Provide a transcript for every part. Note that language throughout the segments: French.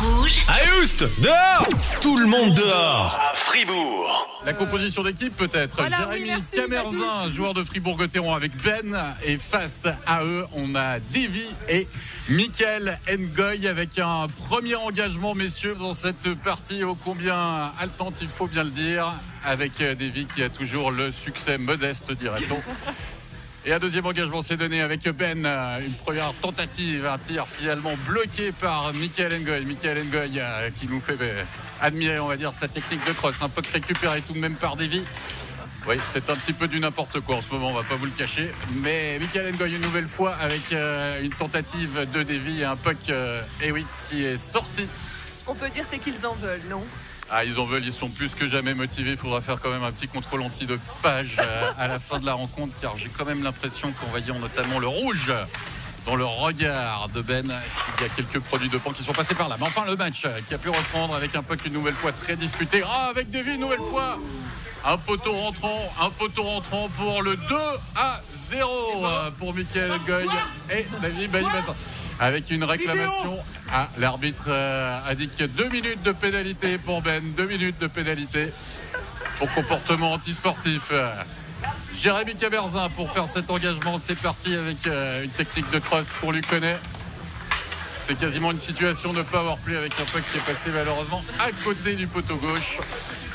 Rouge. Allez, Oust, dehors. Tout le monde dehors. À Fribourg. La composition d'équipe peut-être. Voilà, Jérémy oui, merci, Camerzin, Mathis. joueur de Fribourg-Gotteron avec Ben. Et face à eux, on a Davy et Michael Ngoy avec un premier engagement, messieurs, dans cette partie ô combien haletante, il faut bien le dire, avec Davy qui a toujours le succès modeste, dirait-on. Et un deuxième engagement s'est donné avec Ben, une première tentative, un tir finalement bloqué par Michael Ngoy. Michael Ngoy qui nous fait admirer, on va dire, sa technique de cross, un peu récupéré tout de même par Davy. Oui, c'est un petit peu du n'importe quoi en ce moment, on va pas vous le cacher. Mais Michael Ngoy une nouvelle fois avec une tentative de Davy et un puck, qui est sorti. Ce qu'on peut dire, c'est qu'ils en veulent, non? Ah, ils en veulent, ils sont plus que jamais motivés. Il faudra faire quand même un petit contrôle anti-dopage à la fin de la rencontre, car j'ai quand même l'impression qu'en voyant notamment le rouge dans le regard de Ben, il y a quelques produits dopants qui sont passés par là. Mais enfin, le match qui a pu reprendre avec un puck une nouvelle fois très disputé. Ah, avec Davy une nouvelle fois. Un poteau rentrant pour le 2-0 pour Michael Ngoy et Davy Bailly-Bazin. Avec une réclamation, l'arbitre indique 2 minutes de pénalité pour Ben, 2 minutes de pénalité pour comportement antisportif. Jérémy Camerzin pour faire cet engagement, c'est parti avec une technique de cross qu'on lui connaît. C'est quasiment une situation de power play avec un puck qui est passé malheureusement à côté du poteau gauche.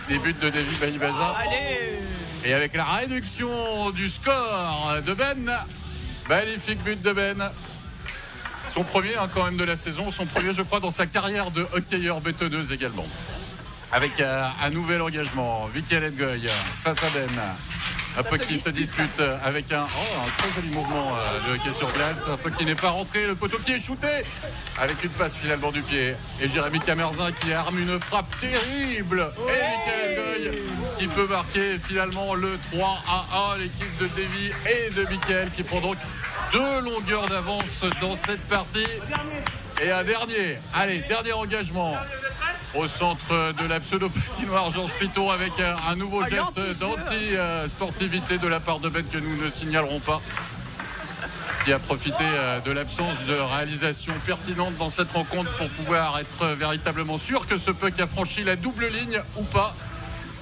Des buts de Davy Bailly-Bazin. Et avec la réduction du score de Ben, magnifique but de Ben. Son premier quand même de la saison, son premier je crois dans sa carrière de hockeyeur bétonneuse également. Avec un nouvel engagement, Michael Ngoy face à Ben. Un peu qui se dispute avec un très joli mouvement de hockey sur glace. Un peu qui n'est pas rentré, le poteau qui est shooté avec une passe finalement du pied. Et Jérémy Camerzin qui arme une frappe terrible. Et Michael Ngoy qui peut marquer finalement le 3-1. L'équipe de Davy et de Michael qui prend donc 2 longueurs d'avance dans cette partie. Et un dernier engagement au centre de la pseudo-patinoire Georges Piton avec un nouveau geste d'anti-sportivité de la part de Ben que nous ne signalerons pas, qui a profité de l'absence de réalisation pertinente dans cette rencontre pour pouvoir être véritablement sûr que ce puck a franchi la double ligne ou pas.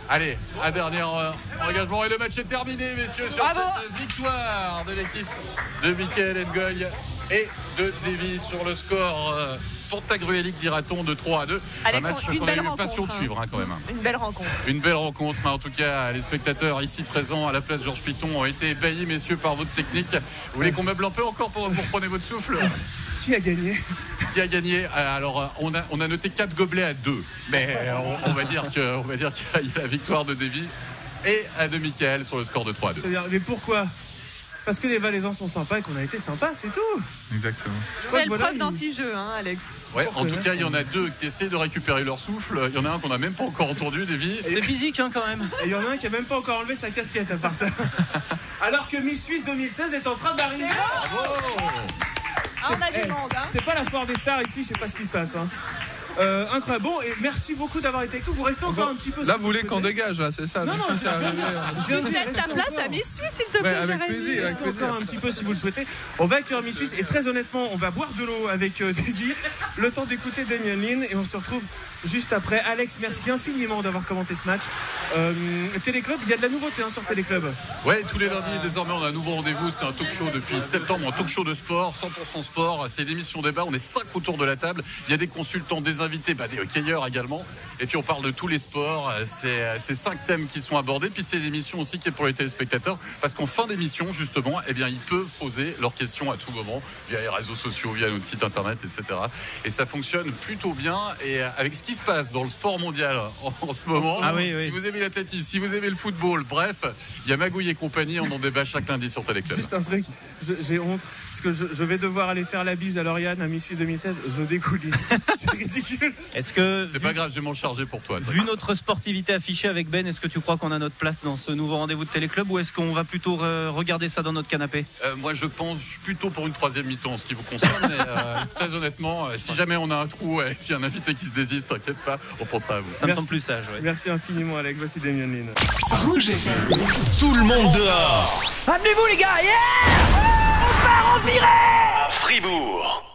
Allez, un dernier engagement et le match est terminé, messieurs, sur cette victoire de l'équipe de Michael Ngoy et de Davy sur le score pentagruélique, dira-t-on, de 3-2. Alex, un match une qu'on a belle eu rencontre, passion de suivre quand même. Une belle rencontre. Une belle rencontre, en tout cas les spectateurs ici présents à la place Georges Piton ont été ébahis, messieurs, par votre technique. Vous voulez qu'on meuble un peu encore pour reprendre votre souffle? Qui a gagné? Qui a gagné? Alors on a noté 4 gobelets à 2, mais on va dire qu'il y a la victoire de Davy et de Michael sur le score de 3-2. Mais pourquoi? Parce que les Valaisans sont sympas et qu'on a été sympas, c'est tout. Exactement. Belle preuve d'anti-jeu, hein, Alex. Ouais, en tout cas, il y en a 2 qui essaient de récupérer leur souffle. Il y en a un qu'on n'a même pas encore entendu, Davy. C'est physique, quand même. Et il y en a un qui a même pas encore enlevé sa casquette à part ça. Alors que Miss Suisse 2016 est en train d'arriver. Bravo. On a du monde, hein. C'est pas la foire des stars ici, je sais pas ce qui se passe. Incroyable. Bon, et merci beaucoup d'avoir été avec nous. Vous restez encore un petit peu. Là, vous voulez qu'on dégage, là, c'est ça? Non, je viens de Cède ta place à Miss Suisse, s'il te plaît, avec Jérémy. plaisir. Restez encore un petit peu si vous le souhaitez. On va accueillir Miss Suisse et très honnêtement, on va boire de l'eau avec Davy. Le temps d'écouter Damien Lynn et on se retrouve juste après. Alex, merci infiniment d'avoir commenté ce match. Téléclub, il y a de la nouveauté sur Téléclub. Ouais, tous les lundis, désormais, on a un nouveau rendez-vous. C'est un talk show depuis septembre, un talk show de sport, 100% sport. C'est l'émission débat. On est 5 autour de la table. Il y a des consultants, des invités, des hockeyeurs également. Et puis, on parle de tous les sports. C'est 5 thèmes qui sont abordés. Puis, c'est l'émission aussi qui est pour les téléspectateurs. Parce qu'en fin d'émission, justement, ils peuvent poser leurs questions à tout moment via les réseaux sociaux, via notre site internet, etc. Et ça fonctionne plutôt bien. Et avec ce qui se passe dans le sport mondial en ce moment, si vous aimez l'athlétisme, si vous aimez le football, bref, il y a Magouille et compagnie, on en débat chaque lundi sur Téléclub. Juste un truc, j'ai honte, parce que je vais devoir aller faire la bise à Lauriane à Miss Suisse 2016, je découline. C'est ridicule. Est-ce que c'est pas grave, je vais m'en charger pour toi. Vu notre sportivité affichée avec Ben, est-ce que tu crois qu'on a notre place dans ce nouveau rendez-vous de Téléclub ou est-ce qu'on va plutôt regarder ça dans notre canapé? Moi je pense plutôt pour une 3e mi-temps en ce qui vous concerne, mais très honnêtement, si jamais on a un trou et puis un invité qui se désiste, t'inquiète pas, on pensera à vous. Ça me semble plus sage. Ouais. Merci infiniment Alex, voici Damien Lynn. Rouge. Tout le monde dehors. À Fribourg.